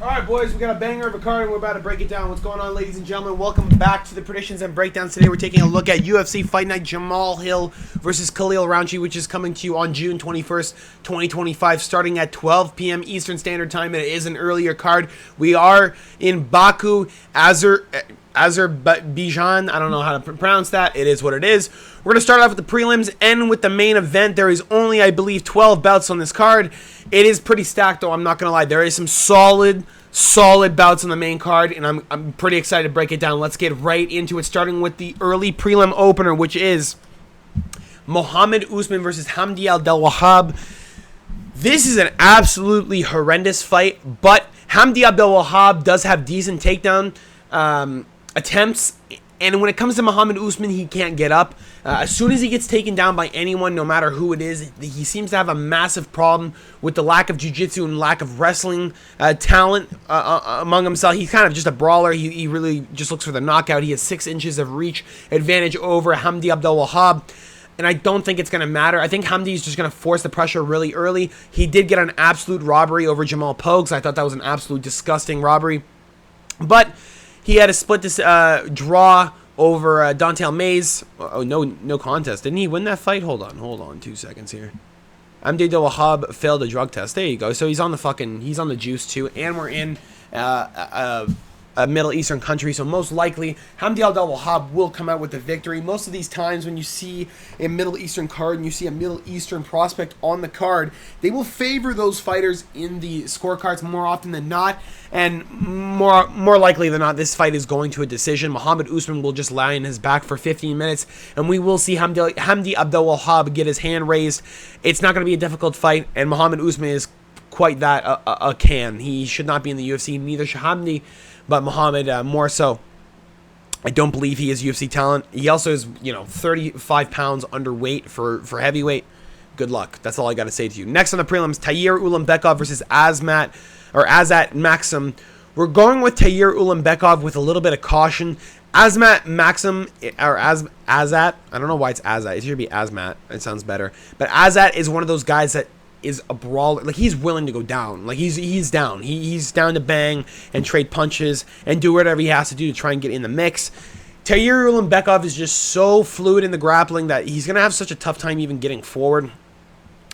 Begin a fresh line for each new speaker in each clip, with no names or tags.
Alright, boys, we got a banger of a card and we're about to break it down. What's going on, ladies and gentlemen? Welcome back to the predictions and breakdowns. Today we're taking a look at UFC Fight Night Jamahal versus Khalil Rountree, which is coming to you on June 21st, 2025, starting at 12 p.m. Eastern Standard Time. It is an earlier card. We are in Baku, Azerbaijan. I don't know how to pronounce that. It is what it is. We're going to start off with the prelims and with the main event. There is only, I believe, 12 bouts on this card. It is pretty stacked, though. I'm not going to lie. There is some solid bouts on the main card, and I'm pretty excited to break it down. Let's get right into it, starting with the early prelim opener, which is Mohammed Usman versus Hamdi Abdelwahab. This is an absolutely horrendous fight, but Hamdi Abdelwahab does have decent takedown attempts, and when it comes to Mohammed Usman, he can't get up. As soon as he gets taken down by anyone, no matter who it is, he seems to have a massive problem with the lack of jiu-jitsu and lack of wrestling talent among himself. He's kind of just a brawler. He really just looks for the knockout. He has 6 inches of reach advantage over Hamdi Abdelwahab, and I don't think it's going to matter. I think Hamdi is just going to force the pressure really early. He did get an absolute robbery over Jamal Pogues. I thought that was an absolute disgusting robbery, but he had a split draw over Don'Tale Mayes. Oh, no contest. Didn't he win that fight? Hold on 2 seconds here. Hamdi Abdelwahab failed a drug test. There you go. So he's on the juice too. And we're in a Middle Eastern country, so most likely Hamdi Abdelwahab will come out with the victory. Most of these times when you see a Middle Eastern card and you see a Middle Eastern prospect on the card, they will favor those fighters in the scorecards more often than not, and more likely than not, this fight is going to a decision. Mohammed Usman will just lie on his back for 15 minutes, and we will see Hamdi Abdelwahab get his hand raised. It's not going to be a difficult fight, and Mohammed Usman is quite that a can. He should not be in the UFC, neither should Hamdi, but Mohammed more so. I don't believe he is UFC talent. He also is, 35 pounds underweight for heavyweight. Good luck. That's all I got to say to you. Next on the prelims, Tagir Ulanbekov versus Azat Maxim. We're going with Tagir Ulanbekov with a little bit of caution. Azat Maxim, or Azat, I don't know why it's Azat. It should be Azmat. It sounds better. But Azat is one of those guys that is a brawler. Like, he's willing to go down. Like, he's down. He's down to bang and trade punches and do whatever he has to do to try and get in the mix. Tagir Ulanbekov is just so fluid in the grappling that he's going to have such a tough time even getting forward.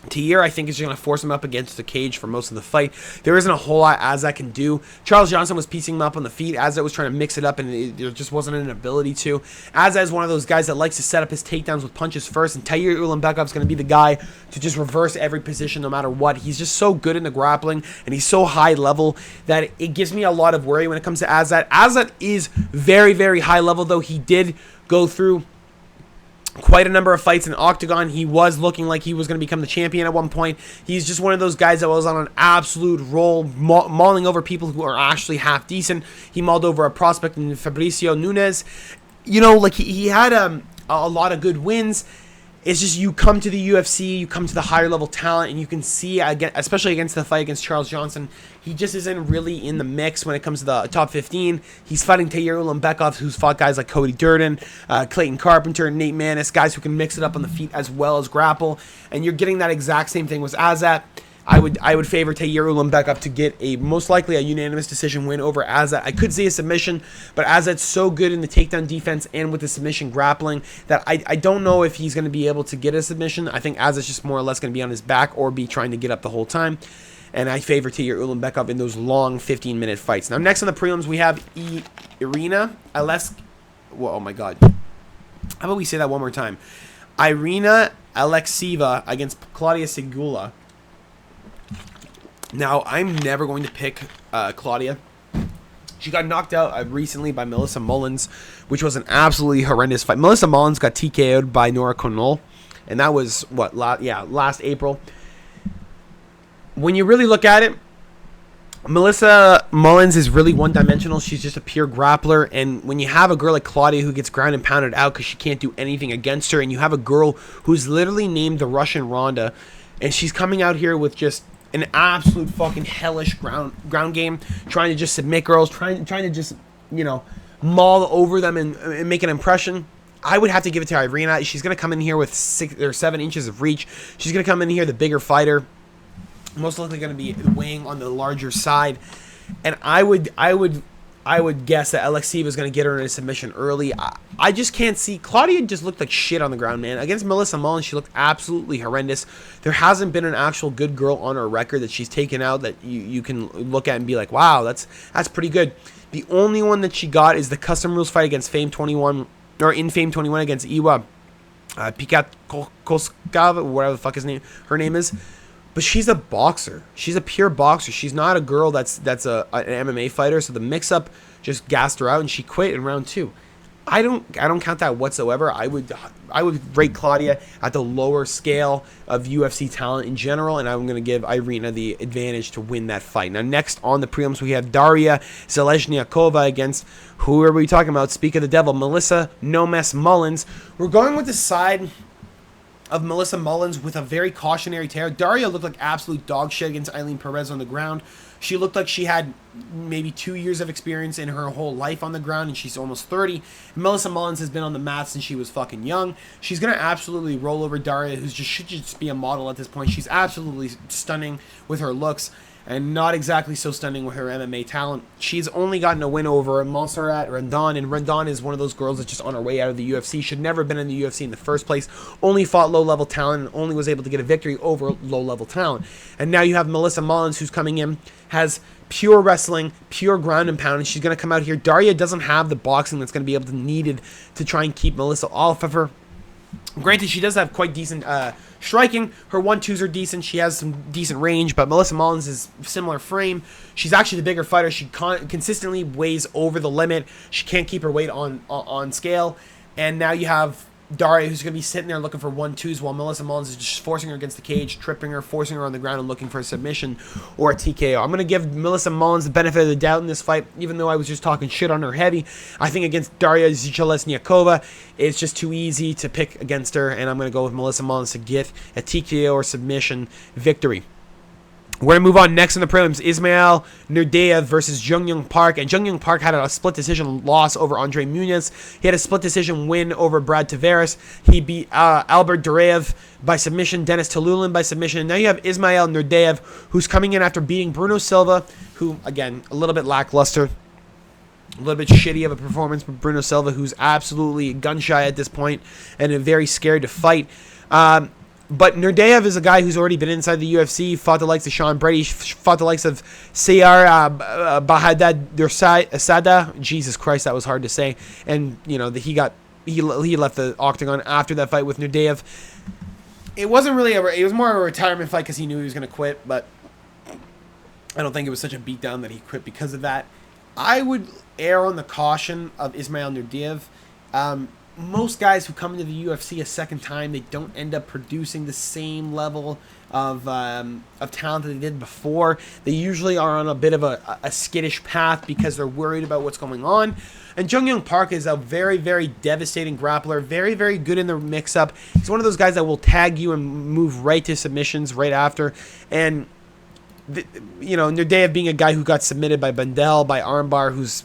Tagir, I think, is going to force him up against the cage for most of the fight. There isn't a whole lot Azat can do. Charles Johnson was piecing him up on the feet. Azat was trying to mix it up, and there just wasn't an ability to. Azat is one of those guys that likes to set up his takedowns with punches first, and Tagir Ulanbekov is going to be the guy to just reverse every position no matter what. He's just so good in the grappling, and he's so high level that it gives me a lot of worry when it comes to Azat. Azat is very, very high level, though. He did go through quite a number of fights in Octagon. He was looking like he was going to become the champion at one point. He's just one of those guys that was on an absolute roll, mauling over people who are actually half decent. He mauled over a prospect in Fabricio Nunes. He had a lot of good wins. It's just you come to the UFC, you come to the higher level talent, and you can see, especially against the fight against Charles Johnson, he just isn't really in the mix when it comes to the top 15. He's fighting Tagir Ulanbekov, who's fought guys like Cody Durden, Clayton Carpenter, Nate Maness, guys who can mix it up on the feet as well as grapple, and you're getting that exact same thing with Azat. I would favor Tagir Ulanbekov to get most likely a unanimous decision win over Azat. I could see a submission, but Azat's so good in the takedown defense and with the submission grappling that I don't know if he's going to be able to get a submission. I think Azat's just more or less going to be on his back or be trying to get up the whole time. And I favor Tagir Ulanbekov in those long 15-minute fights. Now, next on the prelims, we have Irina Alex. Whoa, oh my God. How about we say that one more time? Irina Alexieva against Claudia Segula. Now, I'm never going to pick Claudia. She got knocked out recently by Melissa Mullins, which was an absolutely horrendous fight. Melissa Mullins got TKO'd by Nora Conol, and that was, last April. When you really look at it, Melissa Mullins is really one-dimensional. She's just a pure grappler, and when you have a girl like Claudia who gets ground and pounded out because she can't do anything against her, and you have a girl who's literally named the Russian Ronda, and she's coming out here with just an absolute fucking hellish ground game, trying to just submit girls, trying to just, maul over them and make an impression. I would have to give it to Irina. She's going to come in here with 6 or 7 inches of reach. She's going to come in here the bigger fighter, most likely going to be weighing on the larger side. and I would guess that Alexieva is going to get her in a submission early. I just can't see. Claudia just looked like shit on the ground, man. Against Melissa Mullins, she looked absolutely horrendous. There hasn't been an actual good girl on her record that she's taken out that you can look at and be like, wow, that's pretty good. The only one that she got is the custom rules fight against Fame 21, or in Fame 21 against Iwa Pikatkovskaya, whatever the fuck her name is. But she's a boxer. She's a pure boxer. She's not a girl that's an MMA fighter. So the mix-up just gassed her out, and she quit in round 2. I don't count that whatsoever. I would rate Claudia at the lower scale of UFC talent in general, and I'm going to give Irina the advantage to win that fight. Now, next on the prelims, we have Daria Zeleznyakova against, who are we talking about? Speak of the devil, Melissa No Mess Mullins. We're going with the side of Melissa Mullins with a very cautionary tear. Daria looked like absolute dog shit against Eileen Perez on the ground. She looked like she had maybe 2 years of experience in her whole life on the ground, and she's almost 30. Melissa Mullins has been on the mat since she was fucking young. She's going to absolutely roll over Daria, who should just be a model at this point. She's absolutely stunning with her looks, and not exactly so stunning with her MMA talent. She's only gotten a win over Montserrat Rendon, and Rendon is one of those girls that's just on her way out of the UFC. Should never have been in the UFC in the first place. Only fought low-level talent and only was able to get a victory over low-level talent. And now you have Melissa Mullins, who's coming in, has pure wrestling, pure ground and pound, and she's going to come out here. Daria doesn't have the boxing that's going to be able to needed to try and keep Melissa off of her. Granted, she does have quite decent striking. Her 1-2s are decent. She has some decent range, but Melissa Mullins is similar frame. She's actually the bigger fighter. She consistently weighs over the limit. She can't keep her weight on scale. And now you have Daria, who's going to be sitting there looking for 1-2s, while Melissa Mullins is just forcing her against the cage, tripping her, forcing her on the ground, and looking for a submission or a TKO. I'm going to give Melissa Mullins the benefit of the doubt in this fight, even though I was just talking shit on her heavy. I think against Daria Zeleznyakova, it's just too easy to pick against her, and I'm going to go with Melissa Mullins to get a TKO or submission victory. We're going to move on next in the prelims. Ismail Nurdeyev versus Jung Young Park. And Jung Young Park had a split decision loss over Andre Muniz. He had a split decision win over Brad Tavares. He beat Albert Dureyev by submission, Dennis Talulin by submission. And now you have Ismail Nurdeyev, who's coming in after beating Bruno Silva, who, again, a little bit lackluster. A little bit shitty of a performance from Bruno Silva, who's absolutely gun-shy at this point and very scared to fight. But Nurdeyev is a guy who's already been inside the UFC, fought the likes of Sean Brady, fought the likes of Sayar Bahadad Dursada. Jesus Christ, that was hard to say. And, you know, he left the octagon after that fight with Nurdeyev. It wasn't really it was more of a retirement fight because he knew he was going to quit, but I don't think it was such a beatdown that he quit because of that. I would err on the caution of Ismail Nurdeyev. Most guys who come into the UFC a second time, they don't end up producing the same level of talent that they did before. They usually are on a bit of a skittish path because they're worried about what's going on. And Jung Young Park is a very, very devastating grappler, very, very good in the mix-up. He's one of those guys that will tag you and move right to submissions right after. And Nurdeyev being a guy who got submitted by Bendel, by Armbar, who's,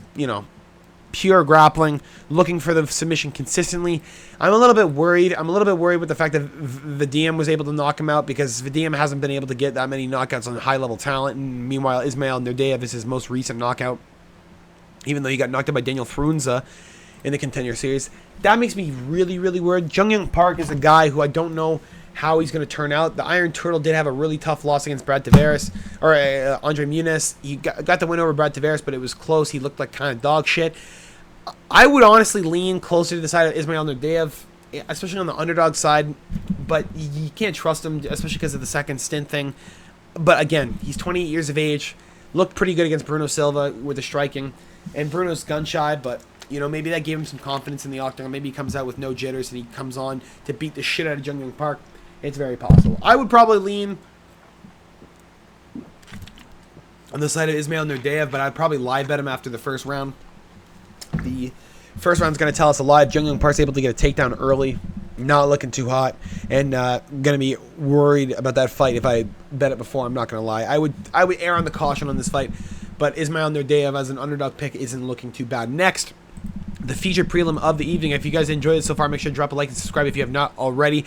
pure grappling, looking for the submission consistently. I'm a little bit worried. I'm a little bit worried with the fact that Vadim was able to knock him out because Vadim hasn't been able to get that many knockouts on high-level talent. And meanwhile, Ismail Nurdeyev is his most recent knockout, even though he got knocked out by Daniel Frunza in the Contender Series. That makes me really, really worried. Jung Young Park is a guy who I don't know how he's going to turn out. The Iron Turtle did have a really tough loss against Brad Tavares, or Andre Muniz. He got the win over Brad Tavares, but it was close. He looked like kind of dog shit. I would honestly lean closer to the side of Ismail Nurdeyev, especially on the underdog side, but you can't trust him, especially because of the second stint thing. But again, he's 28 years of age, looked pretty good against Bruno Silva with the striking, and Bruno's gun-shy, but maybe that gave him some confidence in the octagon. Maybe he comes out with no jitters and he comes on to beat the shit out of Jung Young Park. It's very possible. I would probably lean on the side of Ismail Nurdeyev, but I'd probably live bet him after the first round. The first round's going to tell us a lot. Jung Young Park's able to get a takedown early, not looking too hot, and going to be worried about that fight if I bet it before. I'm not going to lie. I would err on the caution on this fight, but Ismail Nurdeyev as an underdog pick isn't looking too bad. Next, the featured prelim of the evening. If you guys enjoyed it so far, make sure to drop a like and subscribe if you have not already.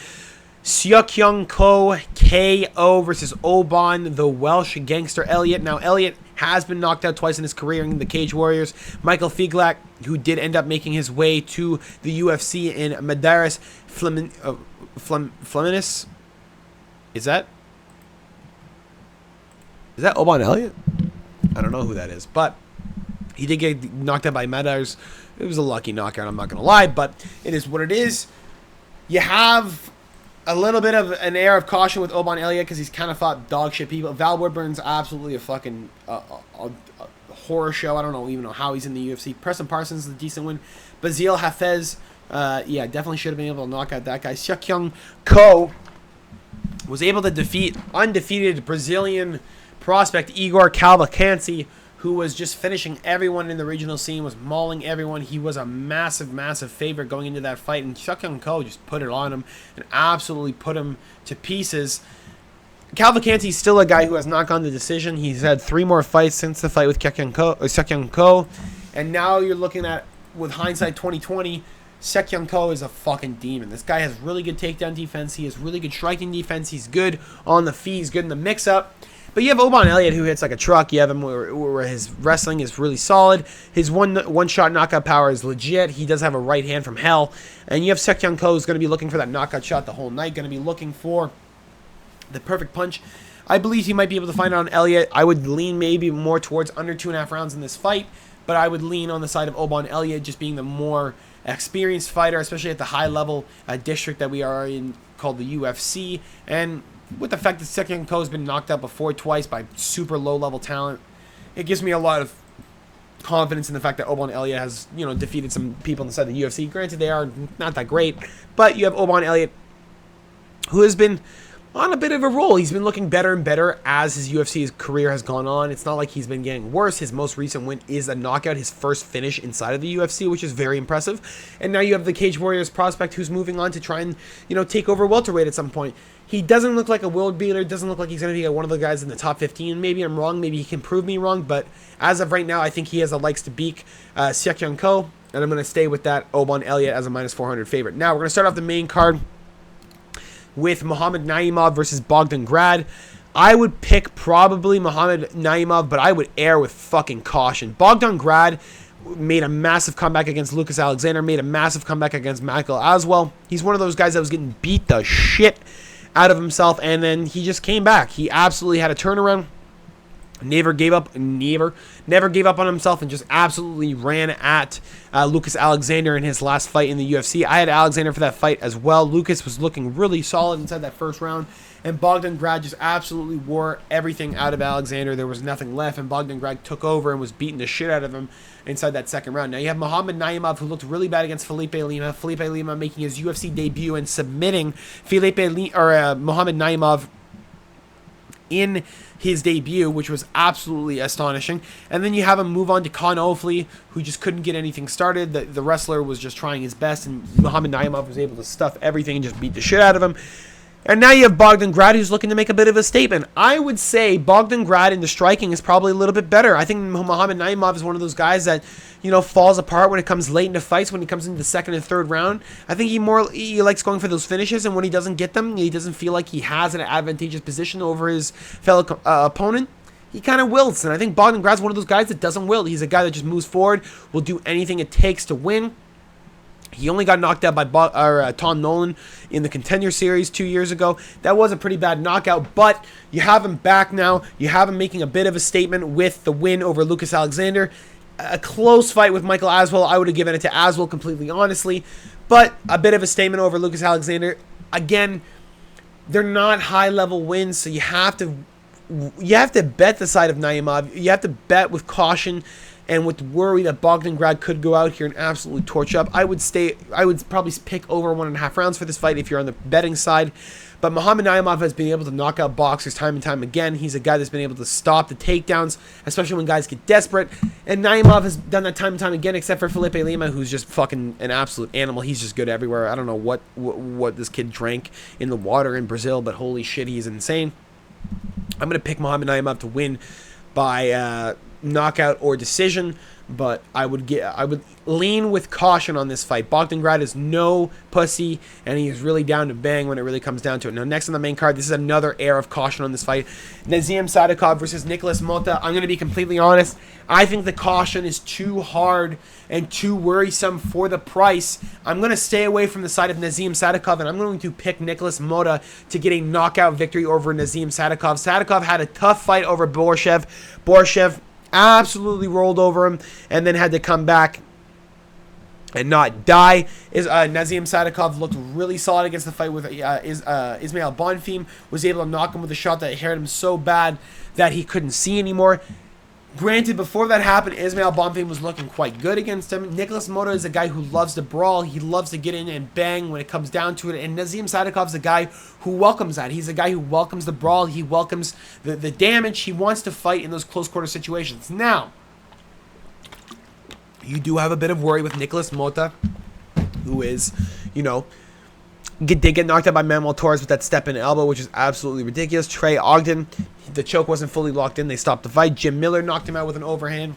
Seokyoung Ko KO versus Oban, the Welsh Gangster Elliot. Now, Elliot has been knocked out twice in his career in the Cage Warriors. Michael Figlak, who did end up making his way to the UFC in Madaris Fleminis. Is that Oban Elliot? I don't know who that is, but he did get knocked out by Madaris. It was a lucky knockout, I'm not going to lie, but it is what it is. You have a little bit of an air of caution with Oban Elliot because he's kind of fought dog shit people. Val Woodburn's absolutely a fucking a horror show. I don't even know how he's in the UFC. Preston Parsons is a decent win. Bazil Hafez, yeah, definitely should have been able to knock out that guy. Seokyoung Ko was able to defeat undefeated Brazilian prospect Igor Cavalcanti, who was just finishing everyone in the regional scene, was mauling everyone. He was a massive, massive favorite going into that fight, and Seokyoung Ko just put it on him and absolutely put him to pieces. Cavalcanti's still a guy who has not gone to decision. He's had 3 more fights since the fight with Seokyoung Ko, and now you're looking at, with hindsight 2020, Seokyoung Ko is a fucking demon. This guy has really good takedown defense. He has really good striking defense. He's good on the feet. He's good in the mix-up. But you have Oban Elliot, who hits like a truck. You have him where his wrestling is really solid. His one-shot knockout power is legit. He does have a right hand from hell. And you have Seokyoung Ko, who's going to be looking for that knockout shot the whole night, going to be looking for the perfect punch. I believe he might be able to find it on Elliot. I would lean maybe more towards under 2.5 rounds in this fight, but I would lean on the side of Oban Elliot just being the more experienced fighter, especially at the high-level district that we are in called the UFC. And with the fact that Seokyoung Ko has been knocked out before twice by super low-level talent, it gives me a lot of confidence in the fact that Oban Elliot has, defeated some people inside the UFC. Granted, they are not that great, but you have Oban Elliot, who has been on a bit of a roll. He's been looking better and better as his UFC career has gone on. It's not like he's been getting worse. His most recent win is a knockout, his first finish inside of the UFC, which is very impressive. And now you have the Cage Warriors prospect who's moving on to try and, take over welterweight at some point. He doesn't look like a world beater. Doesn't look like he's going to be one of the guys in the top 15. Maybe I'm wrong. Maybe he can prove me wrong. But as of right now, I think he has a likes to beat Seokyoung Ko. And I'm going to stay with that Oban Elliot as a minus 400 favorite. Now, we're going to start off the main card with Muhammad Naimov versus Bogdan Grad. I would pick probably Muhammad Naimov, but I would err with fucking caution. Bogdan Grad made a massive comeback against Lucas Alexander, made a massive comeback against Michael Aswell. He's one of those guys that was getting beat the shit out of himself, and then he just came back. He absolutely had a turnaround. Never gave up on himself and just absolutely ran at Lucas Alexander in his last fight in the UFC. I had Alexander for that fight as well. Lucas was looking really solid inside that first round, and Bogdan Grad just absolutely wore everything out of Alexander. There was nothing left, and Bogdan Grad took over and was beating the shit out of him inside that second round. Now you have Muhammad Naimov, who looked really bad against Felipe Lima. Felipe Lima making his UFC debut and submitting Muhammad Naimov in his debut, which was absolutely astonishing. And then you have him move on to Con Ofley, who just couldn't get anything started. The wrestler was just trying his best, and Muhammad Naimov was able to stuff everything and just beat the shit out of him. And now you have Bogdan Grad, who's looking to make a bit of a statement. I would say Bogdan Grad in the striking is probably a little bit better. I think Muhammad Naimov is one of those guys that, falls apart when it comes late into fights, when he comes into the second and third round. I think he likes going for those finishes, and when he doesn't get them, he doesn't feel like he has an advantageous position over his fellow opponent. He kind of wilts, and I think Bogdan Grad's one of those guys that doesn't wilt. He's a guy that just moves forward, will do anything it takes to win. He only got knocked out by Tom Nolan in the Contender Series 2 years ago. That was a pretty bad knockout, but you have him back now. You have him making a bit of a statement with the win over Lucas Alexander. A close fight with Michael Aswell. I would have given it to Aswell completely honestly, but a bit of a statement over Lucas Alexander. Again, they're not high-level wins, so you have to bet the side of Naimov. You have to bet with caution and with worry that Bogdan Grad could go out here and absolutely torch up. I would probably pick over 1.5 rounds for this fight if you're on the betting side. But Muhammad Naimov has been able to knock out boxers time and time again. He's a guy that's been able to stop the takedowns, especially when guys get desperate. And Naimov has done that time and time again, except for Felipe Lima, who's just fucking an absolute animal. He's just good everywhere. I don't know what this kid drank in the water in Brazil, but holy shit, he's insane. I'm going to pick Muhammad Naimov to win by knockout or decision, but I would lean with caution on this fight. Bogdangrad is no pussy, and he's really down to bang when it really comes down to it. Now, next on the main card, this is another air of caution on this fight. Nazim Sadykhov versus Nicholas Mota. I'm going to be completely honest. I think the caution is too hard and too worrisome for the price. I'm going to stay away from the side of Nazim Sadykhov, and I'm going to pick Nicholas Mota to get a knockout victory over Nazim Sadykhov. Sadykhov had a tough fight over Borshev. Borshev absolutely rolled over him and then had to come back and not die. Nazim Sadykhov looked really solid against the fight with Ismail Bonfim. Was able to knock him with a shot that hurt him so bad that he couldn't see anymore. Granted, before that happened, Ismail Bonfim was looking quite good against him. Nicholas Mota is a guy who loves to brawl. He loves to get in and bang when it comes down to it. And Nazim Sadykhov is a guy who welcomes that. He's a guy who welcomes the brawl. He welcomes the damage. He wants to fight in those close quarter situations. Now, you do have a bit of worry with Nicholas Mota, who is, did get knocked out by Manuel Torres with that step and elbow, which is absolutely ridiculous. Trey Ogden, the choke wasn't fully locked in. They stopped the fight. Jim Miller knocked him out with an overhand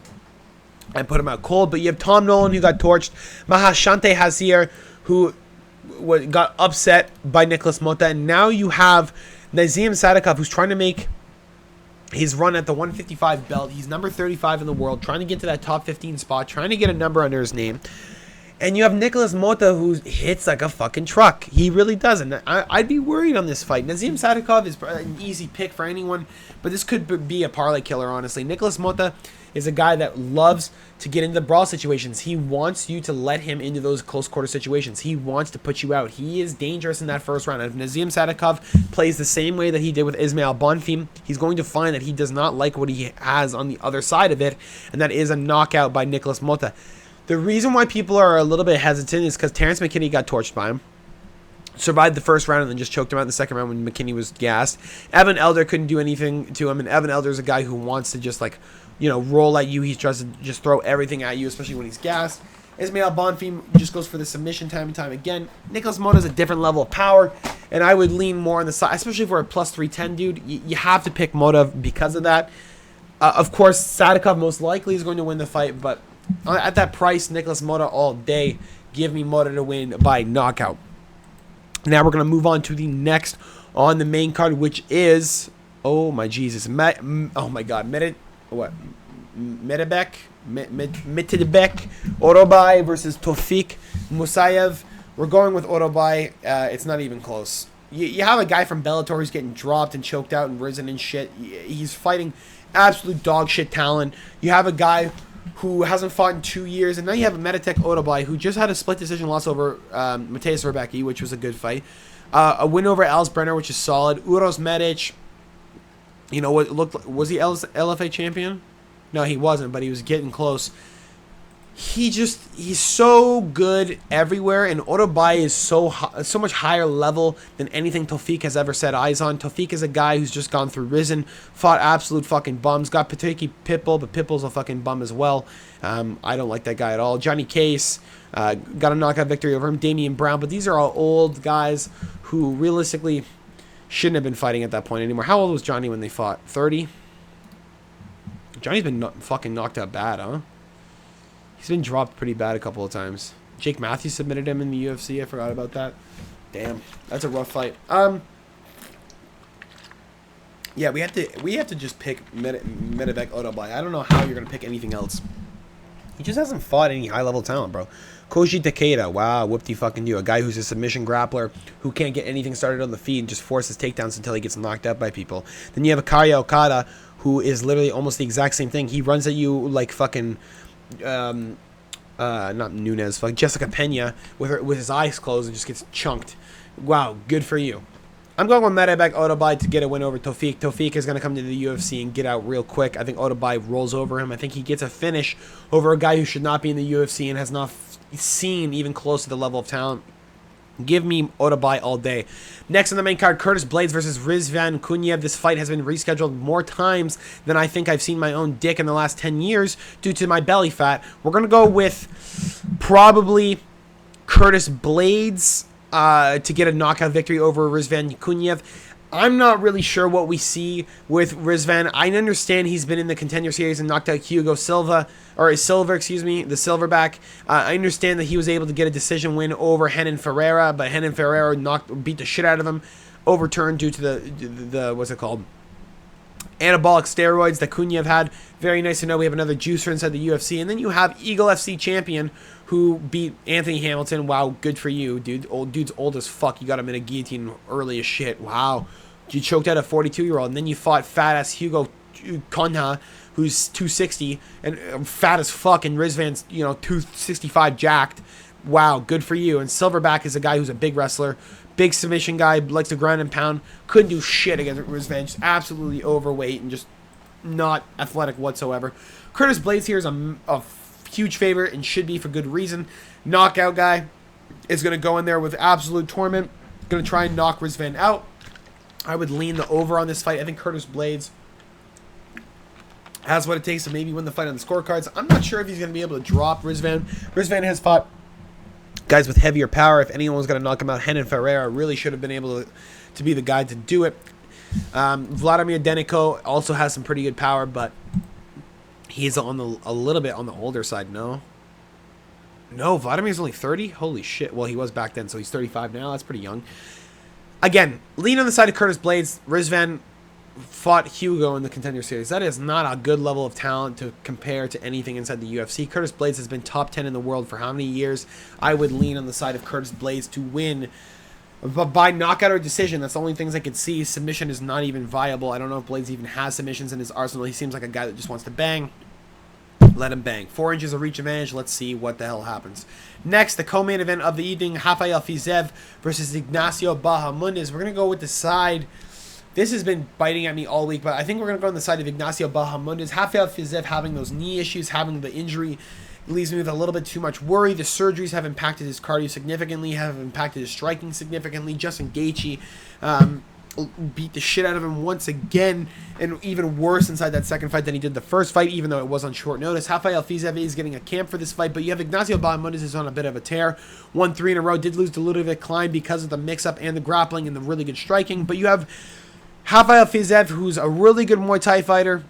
and put him out cold. But you have Tom Nolan, who got torched. Mahashante Hazir, who got upset by Nicholas Mota. And now you have Nazim Sadykhov, who's trying to make his run at the 155 belt. He's number 35 in the world, trying to get to that top 15 spot, trying to get a number under his name. And you have Nicholas Mota, who hits like a fucking truck. He really does. And I'd be worried on this fight. Nazim Sadykhov is an easy pick for anyone, but this could be a parlay killer, honestly. Nicholas Mota is a guy that loves to get into the brawl situations. He wants you to let him into those close quarter situations. He wants to put you out. He is dangerous in that first round. If Nazim Sadykhov plays the same way that he did with Ismail Bonfim, he's going to find that he does not like what he has on the other side of it, and that is a knockout by Nicholas Mota. The reason why people are a little bit hesitant is because Terrence McKinney got torched by him. Survived the first round and then just choked him out in the second round when McKinney was gassed. Evan Elder couldn't do anything to him, and Evan Elder is a guy who wants to just roll at you. He tries to just throw everything at you, especially when he's gassed. Ismail Bonfim just goes for the submission time and time again. Nicholas Mota is a different level of power, and I would lean more on the side, especially for a plus 310 dude. You have to pick Mota because of that. Of course, Sadykhov most likely is going to win the fight, but at that price, Nicholas Mota all day. Give me Mota to win by knockout. Now we're going to move on to the next on the main card, which is, oh my Jesus, Medebek, Orobai versus Tofik Musayev. We're going with Orobai. It's not even close. You have a guy from Bellator who's getting dropped and choked out and risen and shit. He's fighting absolute dog shit talent. You have a guy who hasn't fought in 2 years, and now you have a Meditech Orobai who just had a split decision loss over Mateus Rebecki, which was a good fight. A win over Els Brenner, which is solid. Uros Medic, was he LFA champion? No, he wasn't, but he was getting close. He's so good everywhere, and Orobai is so much higher level than anything Tofik has ever set eyes on. Tofik is a guy who's just gone through Risen, fought absolute fucking bums, got Pateki Pitbull, but Pitbull's a fucking bum as well. I don't like that guy at all. Johnny Case got a knockout victory over him. Damian Brown, but these are all old guys who realistically shouldn't have been fighting at that point anymore. How old was Johnny when they fought? 30? Johnny's been fucking knocked out bad, huh? He's been dropped pretty bad a couple of times. Jake Matthews submitted him in the UFC. I forgot about that. Damn, that's a rough fight. Yeah, we have to just pick Medebek Orobai. I don't know how you're gonna pick anything else. He just hasn't fought any high level talent, bro. Koji Takeda, wow, whoopty fucking do. A guy who's a submission grappler who can't get anything started on the feet and just forces takedowns until he gets knocked out by people. Then you have Akaya Okada, who is literally almost the exact same thing. He runs at you like fucking. Not Nunez, like Jessica Pena with his eyes closed and just gets chunked. Wow, good for you. I'm going with Medebek Orobai to get a win over Tofik. Tofik is going to come to the UFC and get out real quick. I think Orobai rolls over him. I think he gets a finish over a guy who should not be in the UFC and has not seen even close to the level of talent. Give me Orobai all day. Next on the main card, Curtis Blades versus Rizvan Kunyev. This fight has been rescheduled more times than I think I've seen my own dick in the last 10 years due to my belly fat. We're going to go with probably Curtis Blades to get a knockout victory over Rizvan Kunyev. I'm not really sure what we see with Rizvan. I understand he's been in the Contender Series and knocked out Hugo Silva, or Silver, excuse me, the Silverback. I understand that he was able to get a decision win over Renan Ferreira, but Renan Ferreira beat the shit out of him, overturned due to the what's it called? Anabolic steroids that Kunyev had. Very nice to know we have another juicer inside the UFC. And then you have Eagle FC champion who beat Anthony Hamilton. Wow, good for you, dude. Dude's old as fuck. You got him in a guillotine early as shit. Wow. You choked out a 42-year-old. And then you fought fat-ass Hugo Konha, who's 260 and fat as fuck. And Rizvan's, 265 jacked. Wow, good for you. And Silverback is a guy who's a big wrestler. Big submission guy, likes to ground and pound. Couldn't do shit against Rizvan. Just absolutely overweight and just not athletic whatsoever. Curtis Blades here is a huge favorite and should be for good reason. Knockout guy is going to go in there with absolute torment. Going to try and knock Rizvan out. I would lean the over on this fight. I think Curtis Blades has what it takes to maybe win the fight on the scorecards. I'm not sure if he's going to be able to drop Rizvan. Rizvan has fought guys with heavier power. If anyone was going to knock him out, Renan Ferreira really should have been able to be the guy to do it. Vladimir Denico also has some pretty good power, but he's a little bit on the older side. No, Vladimir's only 30? Holy shit. Well, he was back then, so he's 35 now. That's pretty young. Again, lean on the side of Curtis Blades. Rizvan fought Hugo in the Contender Series. That is not a good level of talent to compare to anything inside the UFC. Curtis Blades has been top 10 in the world for how many years? I would lean on the side of Curtis Blades to win by knockout or decision. That's the only things I could see. Submission is not even viable. I don't know if Blades even has submissions in his arsenal. He seems like a guy that just wants to bang. Let him bang. 4 inches of reach advantage. Let's see what the hell happens. Next, the co-main event of the evening, Rafael Fizev versus Ignacio Bahamondes. We're going to go with the side. This has been biting at me all week, but I think we're going to go on the side of Ignacio Bahamondes. Rafael Fizev having those knee issues, having the injury, leaves me with a little bit too much worry. The surgeries have impacted his cardio significantly, have impacted his striking significantly. Justin Gaethje beat the shit out of him once again, and even worse inside that second fight than he did the first fight, even though it was on short notice. Rafael Fizev is getting a camp for this fight, but you have Ignacio Bahamondes is on a bit of a tear. Won 3 in a row, did lose to Ludovic Klein because of the mix-up and the grappling and the really good striking, but you have Rafael Fizev, who's a really good Muay Thai fighter.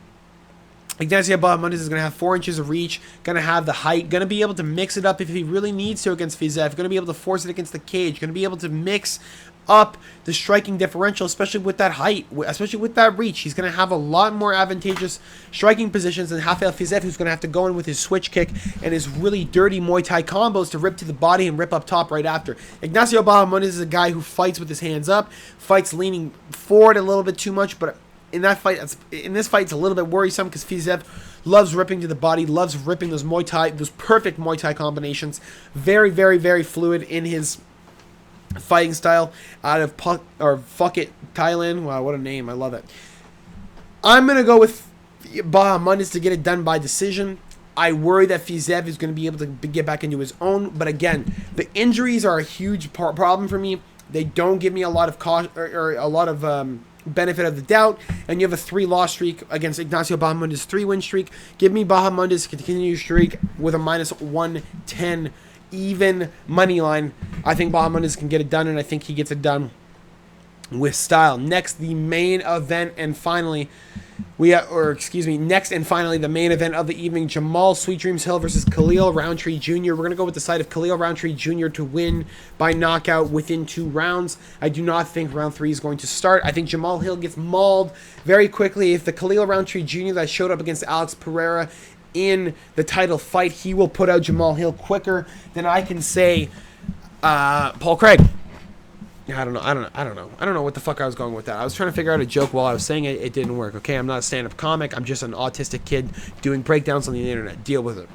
Ignacio Bahamondes is going to have 4 inches of reach, going to have the height, going to be able to mix it up if he really needs to against Fizev, going to be able to force it against the cage, going to be able to mix up the striking differential, especially with that height, especially with that reach. He's going to have a lot more advantageous striking positions than Rafael Fizev, who's going to have to go in with his switch kick and his really dirty Muay Thai combos to rip to the body and rip up top right after. Ignacio Bahamondes is a guy who fights with his hands up, fights leaning forward a little bit too much, but in this fight, it's a little bit worrisome because Fizev loves ripping to the body, loves ripping those perfect Muay Thai combinations. Very, very, very fluid in his fighting style out of Fuck It, Thailand. Wow, what a name. I love it. I'm going to go with Bahamondes to get it done by decision. I worry that Fizev is going to be able to get back into his own. But again, the injuries are a huge problem for me. They don't give me a lot of caution or a lot of benefit of the doubt. And you have a 3-loss streak against Ignacio Bahamondes' 3-win streak. Give me Bahamondes' continued streak with a minus 110 even money line. I think Bahamondes can get it done, and I think he gets it done with style. Next, the main event, and finally, next and finally, the main event of the evening, Jamahal Sweet Dreams Hill versus Khalil Rountree Jr. We're going to go with the side of Khalil Rountree Jr. to win by knockout within 2 rounds. I do not think round 3 is going to start. I think Jamahal Hill gets mauled very quickly. If the Khalil Rountree Jr. that showed up against Alex Pereira in the title fight, he will put out Jamahal Hill quicker than I can say Paul Craig. I don't know what the fuck I was going with that. I was trying to figure out a joke while I was saying it. It didn't work. Okay, I'm not a stand-up comic. I'm just an autistic kid doing breakdowns on the internet. Deal with it.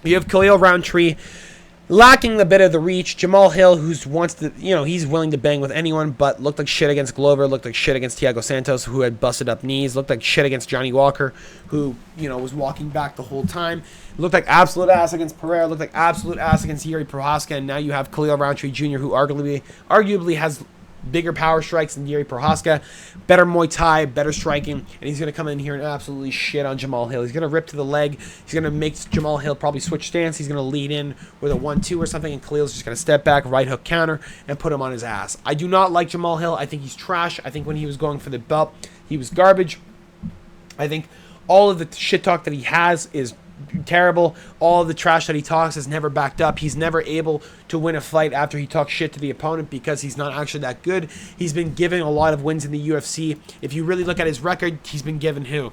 You have Khalil Rountree lacking the bit of the reach. Jamahal Hill, he's willing to bang with anyone, but looked like shit against Glover, looked like shit against Thiago Santos, who had busted up knees, looked like shit against Johnny Walker, who, was walking back the whole time, looked like absolute ass against Pereira, looked like absolute ass against Yuri Prohaska, and now you have Khalil Rountree Jr., who arguably has bigger power strikes than Yuri Prohaska, better Muay Thai, better striking, and he's going to come in here and absolutely shit on Jamahal Hill. He's going to rip to the leg. He's going to make Jamahal Hill probably switch stance. He's going to lead in with a 1-2 or something, and Khalil's just going to step back, right hook counter, and put him on his ass. I do not like Jamahal Hill. I think he's trash. I think when he was going for the belt, he was garbage. I think all of the shit talk that he has is terrible. All of the trash that he talks is never backed up. He's never able to win a fight after he talks shit to the opponent because he's not actually that good. He's been given a lot of wins in the UFC. If you really look at his record, he's been given who?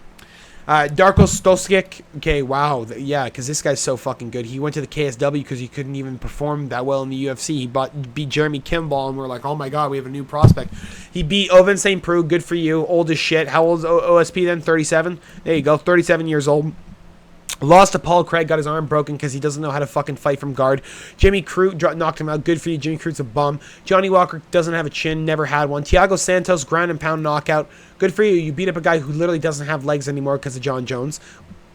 Darko Stosic. Okay, wow. Yeah, because this guy's so fucking good. He went to the KSW because he couldn't even perform that well in the UFC. He beat Jeremy Kimball, and we're like, oh my god, we have a new prospect. He beat Oban St. Preux. Good for you. Old as shit. How old is OSP then? 37? There you go. 37 years old. Lost to Paul Craig, got his arm broken because he doesn't know how to fucking fight from guard. Jimmy Crute knocked him out. Good for you. Jimmy Crute's a bum. Johnny Walker doesn't have a chin, never had one. Thiago Santos, ground and pound knockout. Good for you. You beat up a guy who literally doesn't have legs anymore because of John Jones.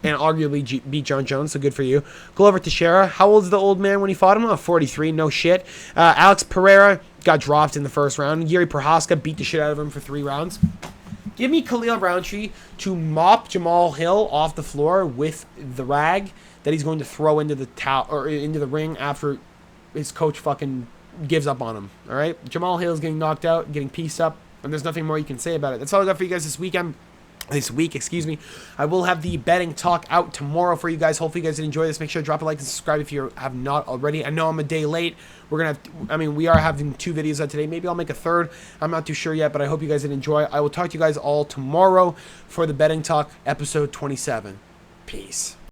And arguably beat John Jones, so good for you. Glover Teixeira. How old is the old man when he fought him? Oh, 43. No shit. Alex Pereira got dropped in the first round. Yuri Prohaska beat the shit out of him for 3 rounds. Give me Khalil Rountree to mop Jamahal Hill off the floor with the rag that he's going to throw into the or into the ring after his coach fucking gives up on him. All right, Jamahal Hill is getting knocked out, getting pieced up, and there's nothing more you can say about it. That's all I got for you guys this week, excuse me. I will have the betting talk out tomorrow for you guys. Hopefully you guys did enjoy this. Make sure to drop a like and subscribe if you have not already. I know I'm a day late. We are having 2 videos out today. Maybe I'll make a third. I'm not too sure yet, but I hope you guys did enjoy. I will talk to you guys all tomorrow for the betting talk, episode 27. Peace.